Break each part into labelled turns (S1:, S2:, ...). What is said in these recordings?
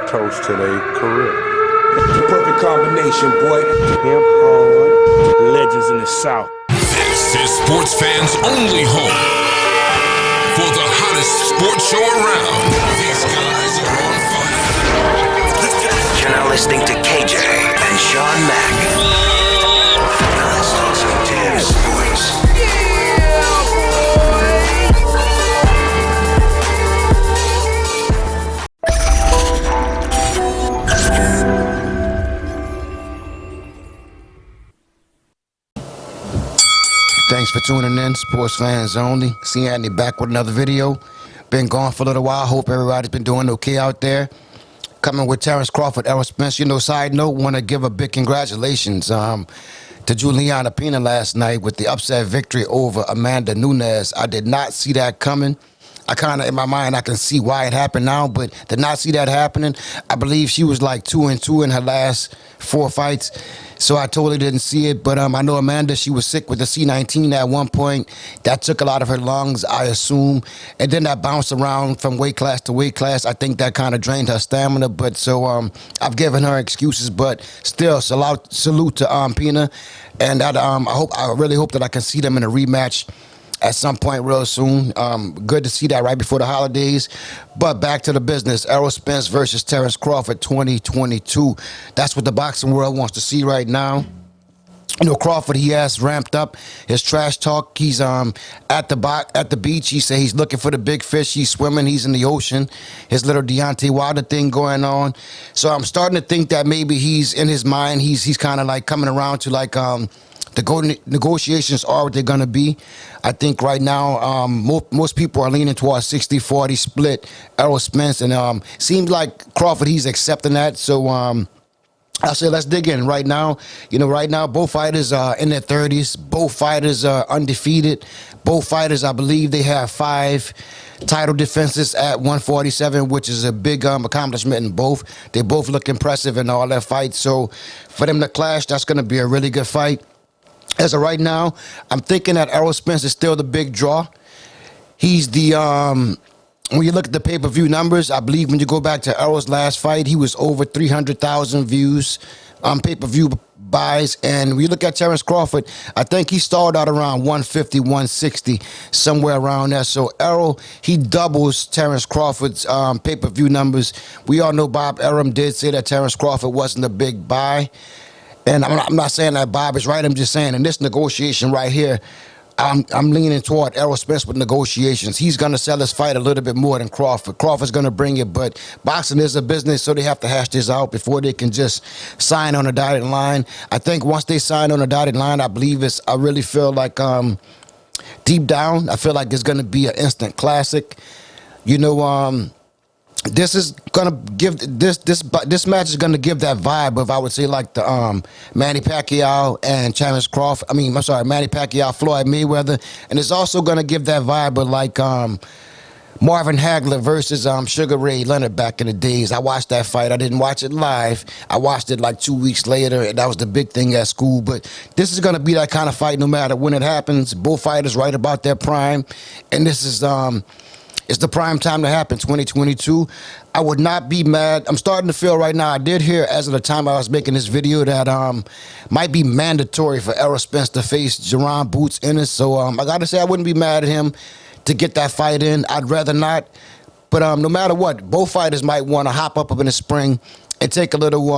S1: toast to their career.
S2: The perfect combination, boy.
S1: Hip hard legends in the South.
S3: This is sports fans' only home for the hottest sports show around. These guys are on fire.
S4: You're now listening to KJ and Sean Mack. Now let's talk some damn sports.
S5: Thanks for tuning in, sports fans only. See Anthony back with another video. Been gone for a little while. Hope everybody's been doing okay out there. Coming with Terence Crawford, Errol Spence. Side note, want to give a big congratulations to Juliana Pena last night with the upset victory over Amanda Nunes. I did not see that coming. I kind of, in my mind, I can see why it happened now, but did not see that happening. I believe she was like 2-2 in her last 4 fights, so I totally didn't see it. But I know Amanda, she was sick with the C19 at one point. That took a lot of her lungs, I assume. And then that bounced around from weight class to weight class. I think that kind of drained her stamina. But so I've given her excuses, but still, salute to Pena. And I really hope that I can see them in a rematch at some point real soon. Good to see that right before the holidays. But back to the business. Errol Spence versus Terence Crawford 2022. That's what the boxing world wants to see right now. Crawford, he has ramped up his trash talk. He's at the beach. He said he's looking for the big fish. He's swimming. He's in the ocean. His little Deontay Wilder thing going on. So I'm starting to think that maybe he's in his mind. He's kind of like coming around to like the negotiations are what they're going to be. I think right now most people are leaning towards 60-40 split Errol Spence. And seems like Crawford, he's accepting that. So I say let's dig in right now. Right now both fighters are in their 30s. Both fighters are undefeated. Both fighters, I believe, they have 5 title defenses at 147, which is a big accomplishment in both. They both look impressive in all their fights. So for them to clash, that's going to be a really good fight. As of right now, I'm thinking that Errol Spence is still the big draw. He's the, when you look at the pay-per-view numbers, I believe when you go back to Errol's last fight, he was over 300,000 views on pay-per-view buys. And when you look at Terence Crawford, I think he started out around 150, 160, somewhere around there. So Errol, he doubles Terence Crawford's pay-per-view numbers. We all know Bob Arum did say that Terence Crawford wasn't a big buy. And I'm not saying that Bob is right. I'm just saying in this negotiation right here, I'm leaning toward Errol Spence with negotiations. He's going to sell his fight a little bit more than Crawford. Crawford's going to bring it, but boxing is a business, so they have to hash this out before they can just sign on a dotted line. I think once they sign on a dotted line, I really feel like deep down, I feel like it's going to be an instant classic. This is gonna give this match is gonna give that vibe of, I would say, like the Manny Pacquiao and Terence Crawford. Manny Pacquiao, Floyd Mayweather, and it's also gonna give that vibe of like Marvin Hagler versus Sugar Ray Leonard back in the days. I watched that fight. I didn't watch it live. I watched it like 2 weeks later, and that was the big thing at school. But this is gonna be that kind of fight no matter when it happens. Both fighters right about their prime, and this is it's the prime time to happen, 2022. I would not be mad. I'm starting to feel right now, I did hear as of the time I was making this video that might be mandatory for Errol Spence to face Jerron Boots Ennis. So I got to say I wouldn't be mad at him to get that fight in. I'd rather not. But no matter what, both fighters might want to hop up in the spring and take a little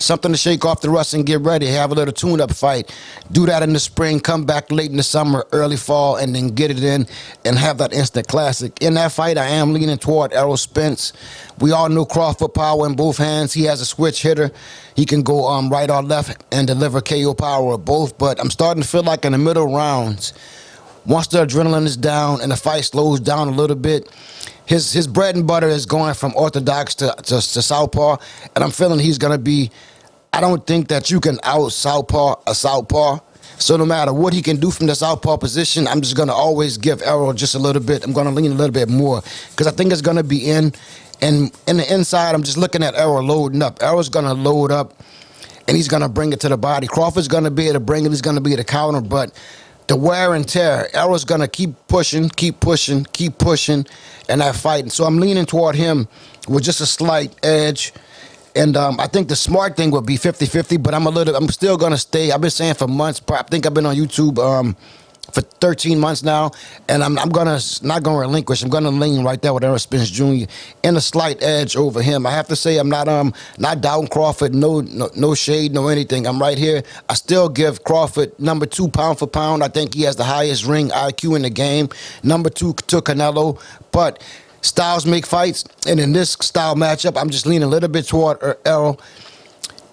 S5: something to shake off the rust and get ready. Have a little tune-up fight. Do that in the spring. Come back late in the summer, early fall, and then get it in and have that instant classic. In that fight, I am leaning toward Errol Spence. We all know Crawford power in both hands. He has a switch hitter. He can go right or left and deliver KO power of both. But I'm starting to feel like in the middle rounds, once the adrenaline is down and the fight slows down a little bit, his bread and butter is going from orthodox to southpaw, and I'm feeling he's going to be, I don't think that you can out-southpaw a southpaw. So no matter what he can do from the southpaw position, I'm just going to always give Errol just a little bit. I'm going to lean a little bit more because I think it's going to be in. And in the inside, I'm just looking at Errol loading up. Errol's going to load up, and he's going to bring it to the body. Crawford's going to be able to bring it. He's going to be able to counter, but the wear and tear. Errol's gonna keep pushing, and that fight. So I'm leaning toward him with just a slight edge. And I think the smart thing would be 50-50, but I'm still gonna stay. I've been saying for months. I think I've been on YouTube for 13 months now, and I'm not gonna relinquish. I'm gonna lean right there with Errol Spence Jr. and a slight edge over him. I have to say I'm not doubting Crawford. No shade, no anything. I'm right here. I still give Crawford number 2 pound for pound. I think he has the highest ring IQ in the game. Number 2 to Canelo, but styles make fights, and in this style matchup, I'm just leaning a little bit toward Errol.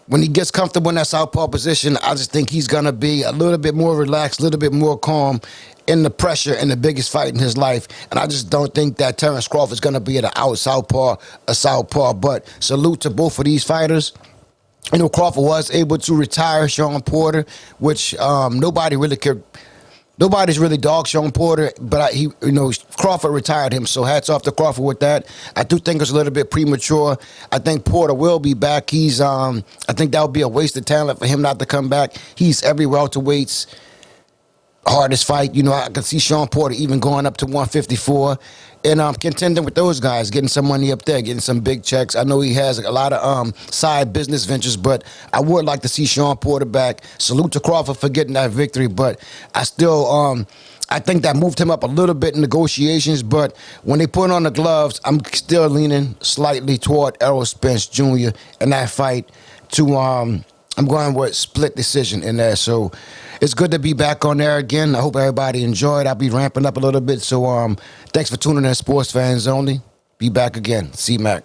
S5: When he gets comfortable in that southpaw position, I just think he's going to be a little bit more relaxed, a little bit more calm in the pressure in the biggest fight in his life. And I just don't think that Terence Crawford is going to be at an out southpaw, a southpaw. But salute to both of these fighters. You know, Crawford was able to retire Sean Porter, which nobody's really dogged Sean Porter, but Crawford retired him, so hats off to Crawford with that. I do think it's a little bit premature. I think Porter will be back. I think that would be a waste of talent for him not to come back. He's every welterweight's hardest fight. You know, I can see Sean Porter even going up to 154 and contending with those guys, getting some money up there, getting some big checks. I know he has a lot of side business ventures, but I would like to see Sean Porter back. Salute to Crawford for getting that victory, but I still I think that moved him up a little bit in negotiations, but when they put on the gloves, I'm still leaning slightly toward Errol Spence Jr. in that fight I'm going with split decision in there. So it's good to be back on there again. I hope everybody enjoyed. I'll be ramping up a little bit. So thanks for tuning in, Sports Fans Only. Be back again. C-Mac.